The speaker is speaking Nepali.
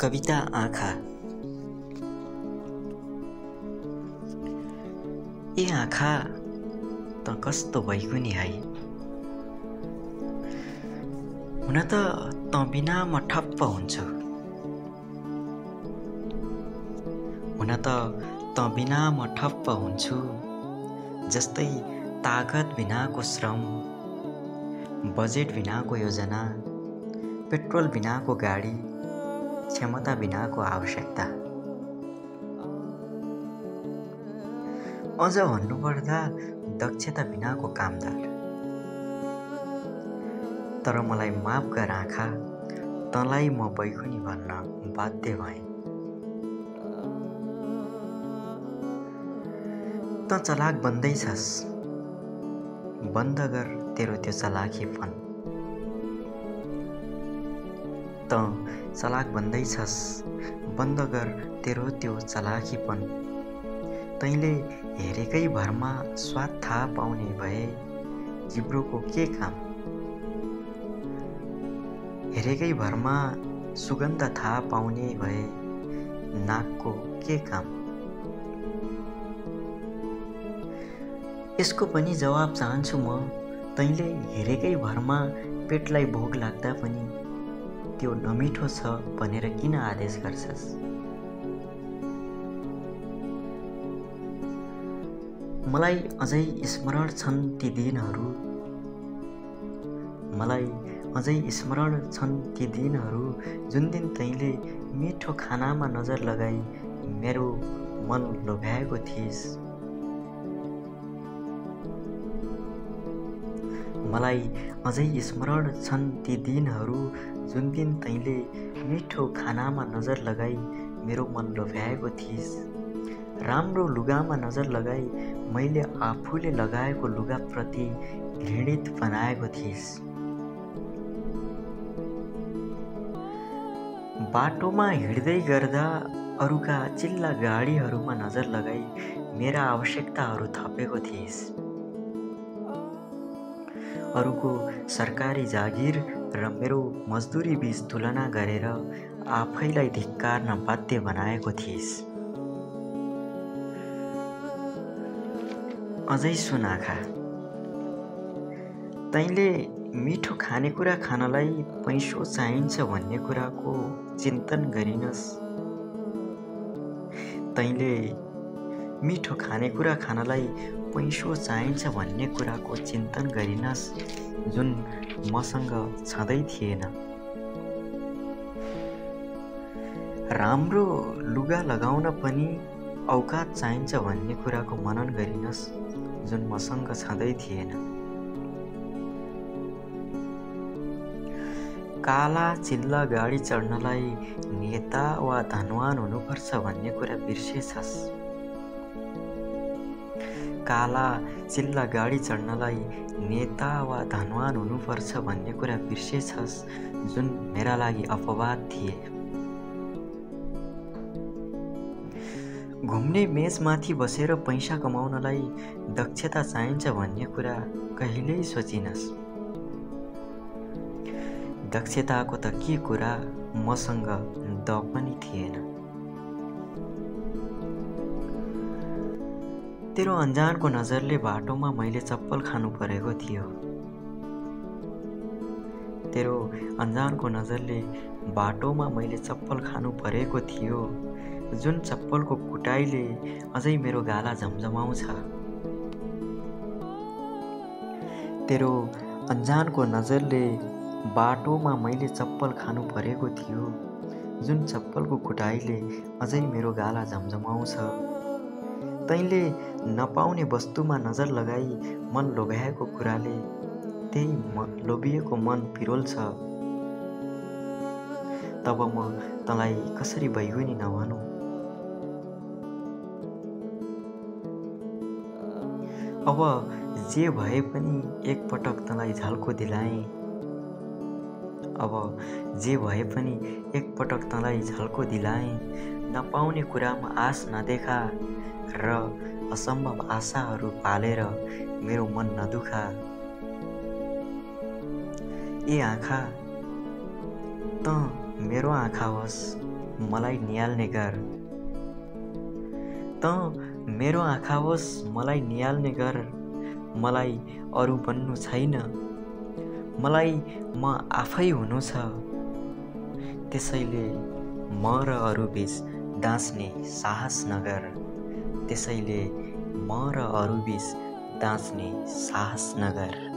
कविता आँखा। ए आँखा त कस्तो भइगयो नि है। हुन त तँ बिना म ठप्प हुन्छु। हुन त तँ बिना म ठप्प हुन्छु। जस्तै तागत बिनाको श्रम, बजेट बिनाको योजना, पेट्रोल बिनाको गाडी, क्षमता बिनाको आवश्यकता। अझ भन्नुपर्दा दक्षता बिनाको कामदार। तर मलाई माफ गर आँखा, तँलाई म बैगुनी भन्न बाध्य भएँ। तँ चलाक बन्दैछस्, बन्द गर तेरो त्यो चलाखीपन। तँ चलाक बन्दैछस्, बन्द गर तेरो त्यो चलाखीपन। तैँले हेरेकै भरमा स्वाद थाहा पाउने भए जिब्रोको के काम। हेरेकै भरमा सुगन्ध थाहा पाउने भए नाकको के काम। यसको पनि जवाब चाहन्छु म। तैँले हेरेकै भरमा पेटलाई भोक लाग्दा पनि त्यो नमिठो छ भनेर किन आदेश गर्छस्। मलाई अझै स्मरण छन् ती दिनहरू। मलाई अझै स्मरण छन् ती दिनहरू, जुन दिन तैँले मिठो खानामा नजर लगाई मेरो मन लोभ्याएको थिइस्। मलाई अझै स्मरण छन् ती दिनहरू, जुन दिन तैँले मिठो खानामा नजर लगाई मेरो मन लोभ्याएको थिइस्। राम्रो लुगामा नजर लगाई मैले आफूले लगाएको लुगाप्रति घृणित बनाएको थिइस्। बाटोमा हिँड्दै गर्दा अरूका चिल्ला गाडीहरूमा नजर लगाई मेरा आवश्यकताहरू थपेको थिइस्। अरूको सरकारी जागिर र मेरो मजदुरी बीच तुलना गरेर आफैलाई धिक्कार्न बाध्य बनाएको थिइस्। अझै सुन आँखा, तैँले मिठो खानेकुरा खानलाई पैसो चाहिन्छ भन्ने कुराको चिन्तन गरिनस्। तैँले मिठो खानेकुरा खानलाई पैसो चाहिन्छ भन्ने कुराको चिन्तन गरिनस्, जुन मसँग छँदै थिएन। राम्रो लुगा लगाउन पनि औकात चाहिन्छ भन्ने कुराको मनन गरिनस्, जुन मसँग छँदै थिएन। काला चिल्ला गाडी चढ्नलाई नेता वा धनवान हुनुपर्छ भन्ने कुरा बिर्सेछस्। काला चिल्ला गाडी चढ्नलाई नेता वा धनवान हुनुपर्छ भन्ने कुरा बिर्सेछस्, जुन मेरा लागि अपवाद थिए। घुम्ने मेचमाथि बसेर पैसा कमाउनलाई दक्षता चाहिन्छ भन्ने कुरा कहिल्यै सोचिनस्। दक्षताको त के कुरा, मसँग द पनि थिएन। तेरो अन्जानको नजरले बाटोमा मैले चप्पल खानु परेको थियो। तेरो अन्जानको नजरले बाटोमा मैले चप्पल खानु परेको थियो, जुन चप्पलको कुटाइले अझै मेरो गाला झमझमाउँछ। तेरो अन्जानको नजरले बाटोमा मैले चप्पल खानु परेको थियो, जुन चप्पलको कुटाइले अझै मेरो गाला झमझमाउँछ। तैँले नपाउने वस्तुमा नजर लगाई मन लोभ्याएको कुराले त्यही लोभिएको मन पिरोल्छ। तब म तँलाई कसरी बैगुनी नभनौँ। अब जे भए पनि एकपटक तँलाई झल्को दिलाएँ। अब जे भए पनि एकपटक तँलाई झल्को दिलाएँ। नपाउने कुरामा आश नदेखा र असम्भव आशाहरू पालेर मेरो मन नदुखा। ए आँखा, तँ मेरो आँखा होस्, मलाई निहाल्ने गर। त मेरो आँखा होस् मलाई निहाल्ने गर। मलाई अरू बन्नु छैन, मलाई म आफै हुनु छ। त्यसैले म र अरू बीच दाँच्ने साहस नगर। त्यसैले म र अरू बीच दाँच्ने साहस नगर।